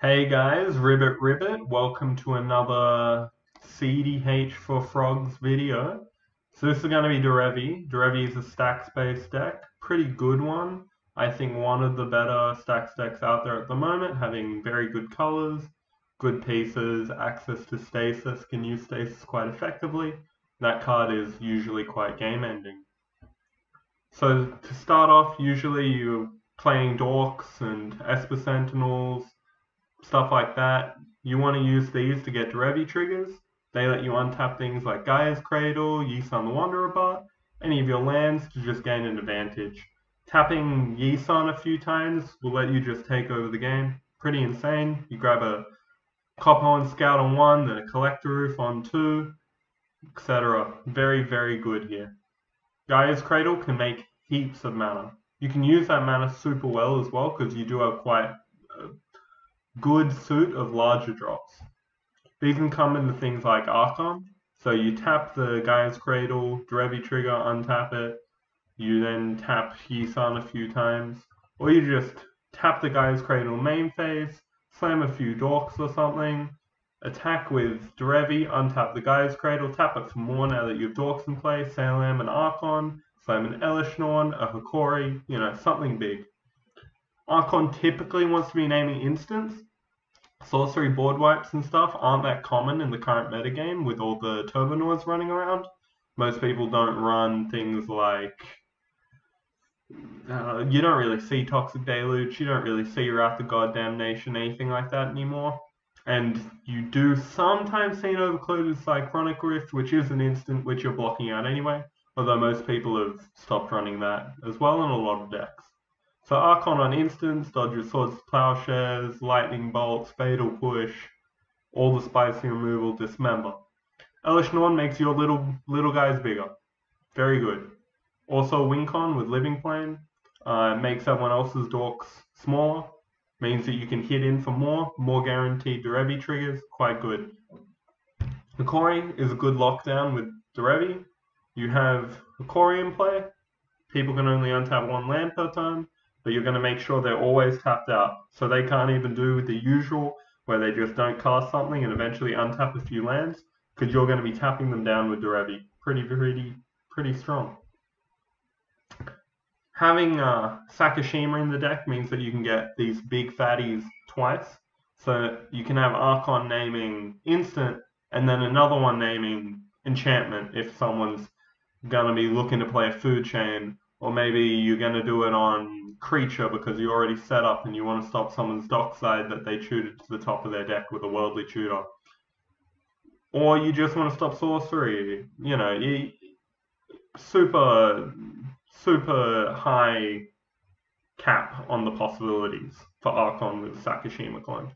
Hey guys, Ribbit, welcome to another cEDH for Frogs video. So this is going to be Derevi. Derevi is a stacks-based deck, pretty good one. I think one of the better stacks decks out there at the moment, having very good colors, good pieces, access to stasis, can use stasis quite effectively. That card is usually quite game-ending. So to start off, usually you're playing Dorks and Esper Sentinels, stuff like that. You want to use these to get Derevi triggers. They let you untap things like Gaia's Cradle, Yisan the Wanderer Bar, any of your lands to just gain an advantage. Tapping Yisan a few times will let you just take over the game. Pretty insane. You grab a Coppo and Scout on one, then a Collector Roof on two, etc. Very, very good here. Gaia's Cradle can make heaps of mana. You can use that mana super well as well because you do have quite a good suit of larger drops. These can come into things like Archon. So you tap the Gaia's Cradle, Derevi trigger, untap it. You then tap Yisan a few times. Or you just tap the Gaia's Cradle main phase, slam a few Dorks or something, attack with Derevi, untap the Gaia's Cradle, tap it for more now that you have Dorks in play, slam an Archon, slam an Elishnorn, a Hikori, something big. Archon typically wants to be naming instants. Sorcery board wipes and stuff aren't that common in the current metagame with all the Turbonauts running around. Most people don't run things like you don't really see Toxic Deluge, you don't really see Wrath of God Damnation, anything like that anymore. And you do sometimes see an overclouded Cyclonic Rift, which is an instant which you're blocking out anyway, although most people have stopped running that as well in a lot of decks. So Archon on instants, dodge your Swords to Plowshares, Lightning Bolts, Fatal Push, all the spicy removal, Dismember. Elishnorn makes your little guys bigger. Very good. Also Wincon with Living Plane makes everyone else's dorks smaller. Means that you can hit in for more guaranteed Derevi triggers, quite good. Hikori is a good lockdown with Derevi. You have Hikori in play. People can only untap one land per turn, but you're going to make sure they're always tapped out. So they can't even do the usual where they just don't cast something and eventually untap a few lands, because you're going to be tapping them down with Derevi. Pretty strong. Having Sakashima in the deck means that you can get these big fatties twice. So you can have Archon naming instant and then another one naming enchantment if someone's going to be looking to play a food chain, or maybe you're going to do it on creature because you already set up and you want to stop someone's dockside that they tutored to the top of their deck with a worldly tutor. Or you just want to stop sorcery, super high cap on the possibilities for Archon with Sakashima clone.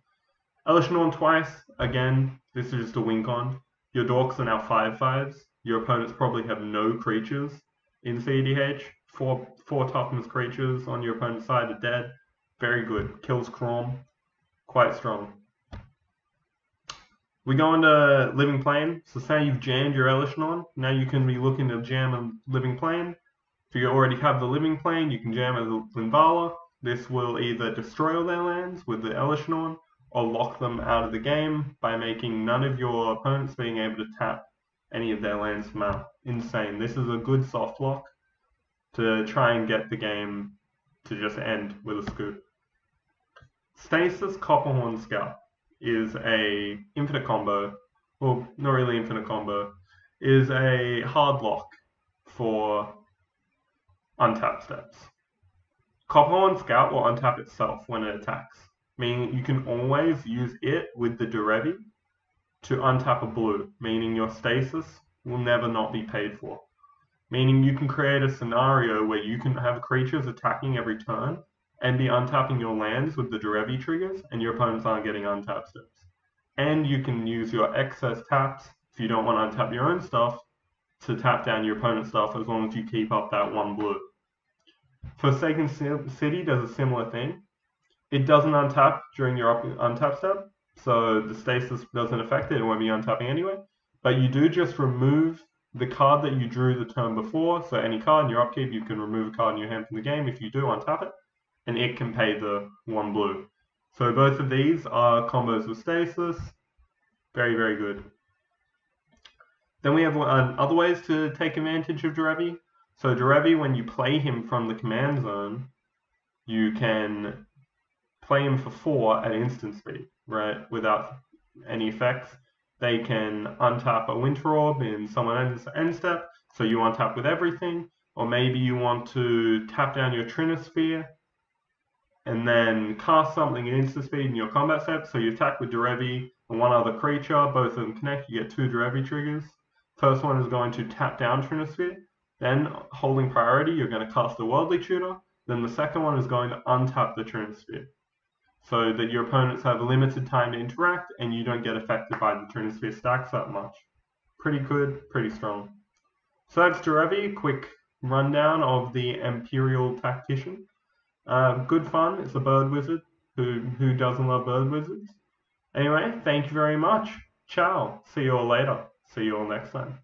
Elishnorn twice, again, this is just a Wincon. Your dorks are now 5/5s. Your opponents probably have no creatures in cEDH. Four toughness creatures on your opponent's side are dead. Very good. Kills Chrome. Quite strong. We go into Living Plane. So say you've jammed your Elishnorn. Now you can be looking to jam a Living Plane. If you already have the Living Plane, you can jam a Linvala. This will either destroy all their lands with the Elishnorn, or lock them out of the game by making none of your opponents being able to tap any of their lands from out. Insane. This is a good soft lock to try and get the game to just end with a scoop. Stasis Copperhorn Scout is a infinite combo, well, not really infinite combo, is a hard lock for untap steps. Copperhorn Scout will untap itself when it attacks, meaning you can always use it with the Derevi to untap a blue, meaning your stasis will never not be paid for. Meaning you can create a scenario where you can have creatures attacking every turn and be untapping your lands with the Derevi triggers, and your opponents aren't getting untap steps. And you can use your excess taps, if you don't want to untap your own stuff, to tap down your opponent's stuff as long as you keep up that one blue. Forsaken City does a similar thing. It doesn't untap during your untap step, so the stasis doesn't affect it, it won't be untapping anyway. But you do just remove the card that you drew the turn before, so any card in your upkeep, you can remove a card in your hand from the game if you do untap it, and it can pay the one blue. So both of these are combos with stasis. Very, very good. Then we have other ways to take advantage of Derevi. So Derevi, when you play him from the command zone, you can play him for 4 at instant speed, right? Without any effects. They can untap a Winter Orb in someone else's end step, so you untap with everything. Or maybe you want to tap down your Trinosphere and then cast something in instant speed in your combat step. So you attack with Derevi and one other creature, both of them connect, you get 2 Derevi triggers. First one is going to tap down Trinosphere, then holding priority, you're going to cast a Worldly Tutor, then the second one is going to untap the Trinosphere, so that your opponents have a limited time to interact and you don't get affected by the Trinosphere stacks that much. Pretty good, pretty strong. So that's Derevi, quick rundown of the Imperial Tactician. Good fun. It's a bird wizard. Who doesn't love bird wizards? Anyway, thank you very much. Ciao. See you all later. See you all next time.